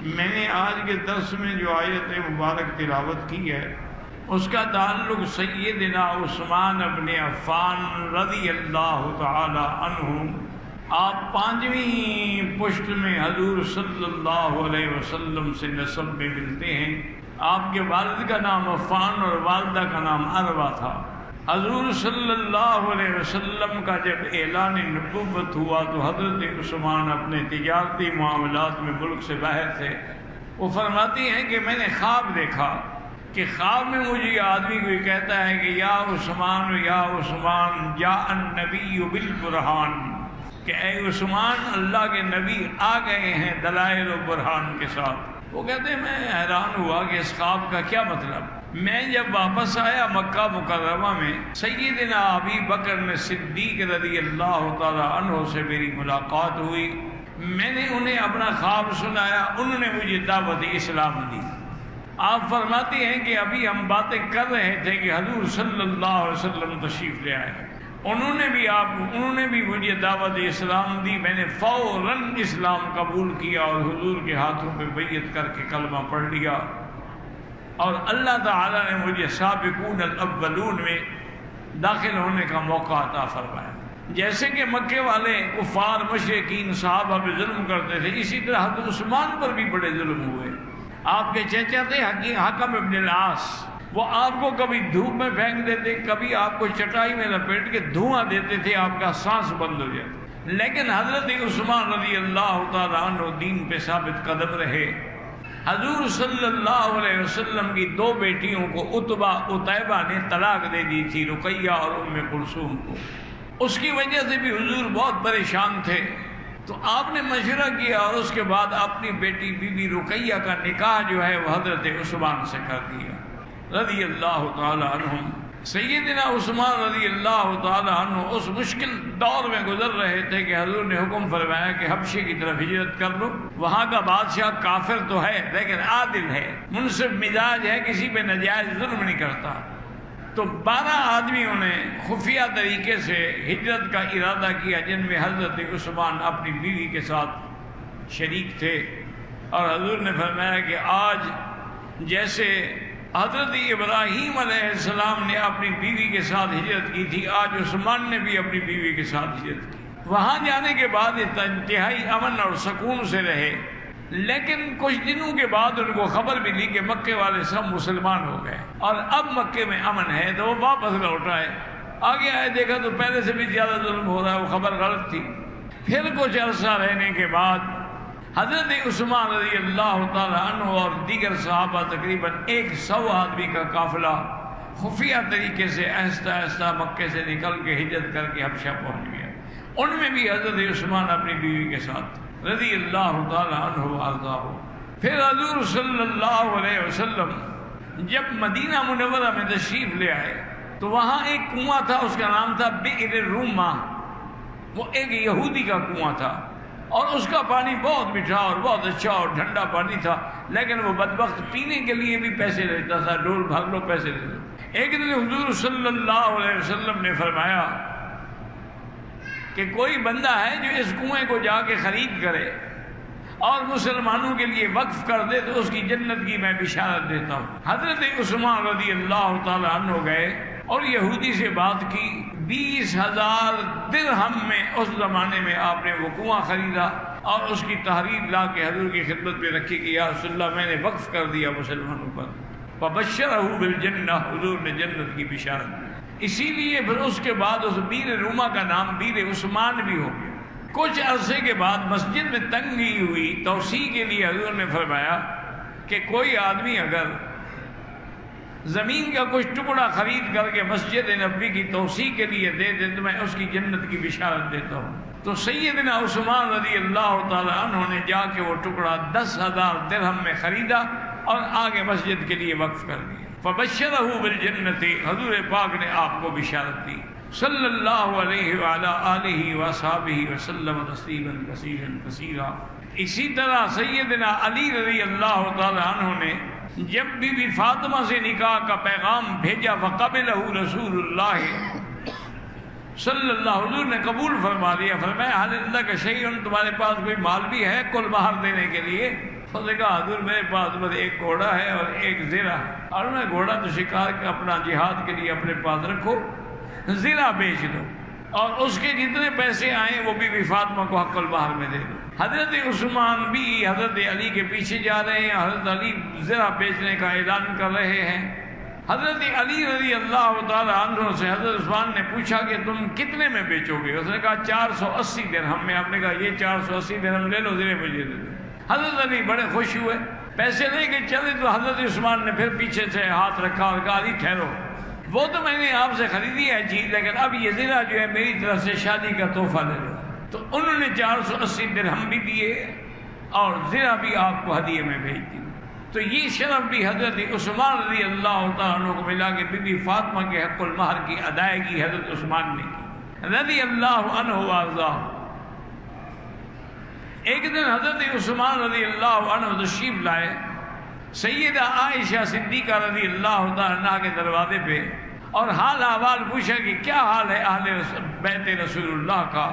میں نے آج کے درس میں جو آیت مبارک تلاوت کی ہے اس کا تعلق سیدنا عثمان بن عفان رضی اللہ تعالی عنہ، آپ 5ویں پشت میں حضور صلی اللہ علیہ وسلم سے نسب میں ملتے ہیں۔ آپ کے والد کا نام عفان اور والدہ کا نام عروہ تھا۔ حضور صلی اللہ علیہ وسلم کا جب اعلان نبوت ہوا تو حضرت عثمان اپنے تجارتی معاملات میں ملک سے باہر تھے۔ وہ فرماتی ہیں کہ میں نے خواب دیکھا کہ خواب میں مجھے یہ آدمی کوئی کہتا ہے کہ یا عثمان جاء النبی بالبرہان، کہ اے عثمان اللہ کے نبی آ گئے ہیں دلائل و برہان کے ساتھ۔ وہ کہتے ہیں میں حیران ہوا کہ اس خواب کا کیا مطلب۔ میں جب واپس آیا مکہ مکرمہ میں، سیدنا ابی بکر صدیق رضی اللہ تعالی عنہ سے میری ملاقات ہوئی۔ میں نے انہیں اپنا خواب سنایا، انہوں نے مجھے دعوت اسلام دی۔ آپ فرماتی ہیں کہ ابھی ہم باتیں کر رہے تھے کہ حضور صلی اللہ علیہ وسلم تشریف لے آئے۔ انہوں نے بھی مجھے دعوت اسلام دی۔ میں نے فوراً اسلام قبول کیا اور حضور کے ہاتھوں پہ بیعت کر کے کلمہ پڑھ لیا، اور اللہ تعالیٰ نے مجھے سابقون الاولون میں داخل ہونے کا موقع عطا فرمایا۔ جیسے کہ مکے والے کفار مشرکین صحابہ پہ ظلم کرتے تھے، اسی طرح حضرت عثمان پر بھی بڑے ظلم ہوئے۔ آپ کے چچا تھے حکم ابن العاص، وہ آپ کو کبھی دھوپ میں پھینک دیتے، کبھی آپ کو چٹائی میں لپیٹ کے دھواں دیتے تھے، آپ کا سانس بند ہو جاتا۔ لیکن حضرت عثمان رضی اللہ تعالی عنہ دین پہ ثابت قدم رہے۔ حضور صلی اللہ علیہ وسلم کی 2 بیٹیوں کو عتیبہ نے طلاق دے دی تھی، رقیہ اور ام کلثوم کو۔ اس کی وجہ سے بھی حضور بہت پریشان تھے، تو آپ نے مشورہ کیا اور اس کے بعد اپنی بیٹی بی بی رقیہ کا نکاح جو ہے وہ حضرت عثمان سے کر دیا رضی اللہ تعالی عنہم۔ سیدنا عثمان رضی اللہ تعالی عنہ اس مشکل دور میں گزر رہے تھے کہ حضور نے حکم فرمایا کہ حبشے کی طرف ہجرت کر لو۔ وہاں کا بادشاہ کافر تو ہے لیکن عادل ہے، منصف مزاج ہے، کسی پہ ناجائز ظلم نہیں کرتا۔ تو 12 آدمیوں نے خفیہ طریقے سے ہجرت کا ارادہ کیا، جن میں حضرت عثمان اپنی بیوی کے ساتھ شریک تھے، اور حضور نے فرمایا کہ آج جیسے حضرت ابراہیم علیہ السلام نے اپنی بیوی کے ساتھ ہجرت کی تھی، آج عثمان نے بھی اپنی بیوی کے ساتھ ہجرت کی۔ وہاں جانے کے بعد انتہائی امن اور سکون سے رہے، لیکن کچھ دنوں کے بعد ان کو خبر ملی کہ مکے والے سب مسلمان ہو گئے اور اب مکے میں امن ہے، تو وہ واپس لوٹ آئے۔ آگے آئے دیکھا تو پہلے سے بھی زیادہ ظلم ہو رہا ہے، وہ خبر غلط تھی۔ پھر کچھ عرصہ رہنے کے بعد حضرت عثمان رضی اللہ تعالی عنہ اور دیگر صحابہ تقریباً 100 آدمی کا قافلہ خفیہ طریقے سے آہستہ آہستہ مکے سے نکل کے ہجرت کر کے حبشہ پہنچ گیا۔ ان میں بھی حضرت عثمان اپنی بیوی کے ساتھ رضی اللہ تعالی عنہ وارضاہ۔ پھر حضور صلی اللہ علیہ وسلم جب مدینہ منورہ میں تشریف لے آئے تو وہاں ایک کنواں تھا، اس کا نام تھا بئر روما۔ وہ ایک یہودی کا کنواں تھا اور اس کا پانی بہت میٹھا اور بہت اچھا اور ٹھنڈا پانی تھا، لیکن وہ بدبخت پینے کے لیے بھی پیسے لیتا تھا، ڈول بھر لو پیسے لے لو۔ ایک دن حضور صلی اللہ علیہ وسلم نے فرمایا کہ کوئی بندہ ہے جو اس کنویں کو جا کے خرید کرے اور مسلمانوں کے لیے وقف کر دے تو اس کی جنت کی میں بشارت دیتا ہوں۔ حضرت عثمان رضی اللہ تعالی عنہ گئے اور یہودی سے بات کی۔ 20,000 درہم میں اس زمانے میں آپ نے وہ کنواں خریدا اور اس کی تحریر لا کے حضور کی خدمت میں رکھی کہ یا رسول اللہ میں نے وقف کر دیا مسلمانوں پر۔ فبشرہ بالجنہ، حضور نے جنت کی بشارت دی۔ اسی لیے پھر اس کے بعد اس بئر روما کا نام بئر عثمان بھی ہو گیا۔ کچھ عرصے کے بعد مسجد میں تنگی ہوئی، توسیع کے لیے حضور نے فرمایا کہ کوئی آدمی اگر زمین کا کچھ ٹکڑا خرید کر کے مسجد نبوی کی توسیع کے لیے دے دے تو میں اس کی جنت کی بشارت دیتا ہوں۔ تو سیدنا عثمان رضی اللہ تعالی عنہ نے جا کے وہ ٹکڑا 10,000 درہم میں خریدا اور آگے مسجد کے لیے وقف کر دیا۔ فبشرہ بالجنت، حضور پاک نے آپ کو بشارت دی صلی اللہ علیہ وعلی آلہ وصحبہ وسلم تسلیما کثیرا کثیرا۔ اسی طرح سیدنا علی رضی اللہ تعالی عنہ نے جب بی بی فاطمہ سے نکاح کا پیغام بھیجا فقبلہ رسول اللہ صلی اللہ، حضور نے قبول فرما لیا۔ فرمایا حل عندک شیء، تمہارے پاس کوئی مال بھی ہے کل مہر دینے کے لیے؟ اس نے کہا حضور میرے پاس بس ایک گھوڑا ہے اور ایک زرہ ہے، اور میں گھوڑا تو شکار کا اپنا جہاد کے لیے اپنے پاس رکھو، زرہ بیچ دو اور اس کے جتنے پیسے آئیں وہ بی بی فاطمہ کو حق المہر میں دے دو۔ حضرت عثمان بھی حضرت علی کے پیچھے جا رہے ہیں، حضرت علی زرہ بیچنے کا اعلان کر رہے ہیں۔ حضرت علی رضی اللہ تعالی عنہ سے حضرت عثمان نے پوچھا کہ تم کتنے میں بیچو گے؟ اس نے کہا 480 درہم میں۔ آپ نے کہا یہ 480 درہم لے لو، زرے مجھے دے دو۔ حضرت علی بڑے خوش ہوئے، پیسے لے کے چلے تو حضرت عثمان نے پھر پیچھے سے ہاتھ رکھا اور کہا علی ٹھہرو، وہ تو میں نے آپ سے خریدی ہے چیز، لیکن اب یہ زرہ جو ہے میری طرف سے شادی کا تحفہ لے لو۔ تو انہوں نے 480 درہم بھی دیے اور زرہ بھی آپ کو ہدیے میں بھیج دی۔ تو یہ شرف بھی حضرت عثمان رضی اللہ تعالیٰ عنہ کو ملا کہ بی بی فاطمہ کے حق المہر کی ادائیگی حضرت عثمان نے کی رضی اللہ عنہ وارضاہ۔ ایک دن حضرت عثمان رضی اللہ عنہ تشریف لائے سیدہ عائشہ صدیقہ رضی اللہ تعالیٰ عنہ کے دروازے پہ، اور حال احوال پوچھا کہ کیا حال ہے اہل بیت رسول اللہ کا۔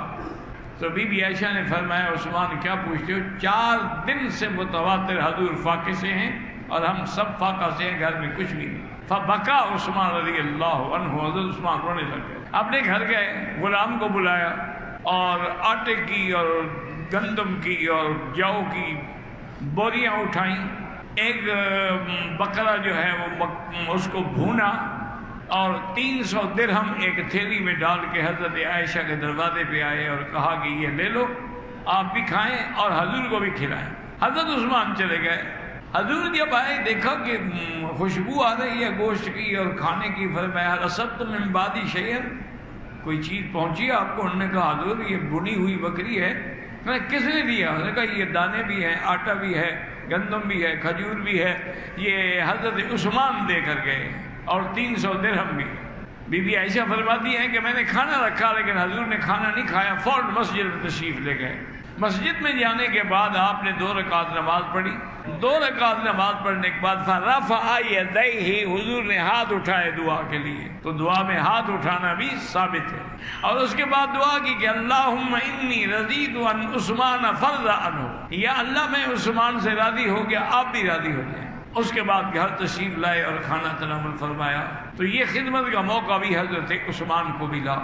تو بی بی عائشہ نے فرمایا عثمان کیا پوچھتے ہو، 4 دن سے متواتر حضور فاقے سے ہیں اور ہم سب فاقہ سے ہیں، گھر میں کچھ بھی نہیں۔ فبکا عثمان رضی اللہ عنہ، حضرت عثمان رونے لگ گئے، اپنے گھر گئے، غلام کو بلایا اور آٹے کی اور گندم کی اور جو کی بوریاں اٹھائیں، ایک بکرا جو ہے وہ اس کو بھونا اور 300 درہم ایک تھیلی میں ڈال کے حضرت عائشہ کے دروازے پہ آئے اور کہا کہ یہ لے لو، آپ بھی کھائیں اور حضور کو بھی کھلائیں۔ حضرت عثمان چلے گئے، حضور جب آئے دیکھا کہ خوشبو آ رہی ہے گوشت کی اور کھانے کی، فرمایا رسبتم من بعدی شیئا، کوئی چیز پہنچی آپ کو؟ انہوں نے کہا حضور یہ بھنی ہوئی بکری ہے۔ میں کس نے دیا؟ انہوں نے کہا یہ دانے بھی ہیں، آٹا بھی ہے، گندم بھی ہے، کھجور بھی ہے، یہ حضرت عثمان دے کر گئے اور 300 درہم بھی۔ بی بی عائشہ فرماتی ہیں کہ میں نے کھانا رکھا لیکن حضور نے کھانا نہیں کھایا، فوراً مسجد میں تشریف لے گئے۔ مسجد میں جانے کے بعد آپ نے 2 رکعت نماز پڑھی۔ 2 رکعت نماز پڑھنے کے بعد فرفع یدیہ، حضور نے ہاتھ اٹھائے دعا کے لیے، تو دعا میں ہاتھ اٹھانا بھی ثابت ہے۔ اور اس کے بعد دعا کی کہ اللہم انی رضیت عن عثمان فرض عنہ، یا اللہ میں عثمان سے راضی ہو گیا، آپ بھی راضی ہو جائیں۔ اس کے بعد گھر تشریف لائے اور کھانا تناول فرمایا۔ تو یہ خدمت کا موقع بھی حضرت عثمان کو ملا۔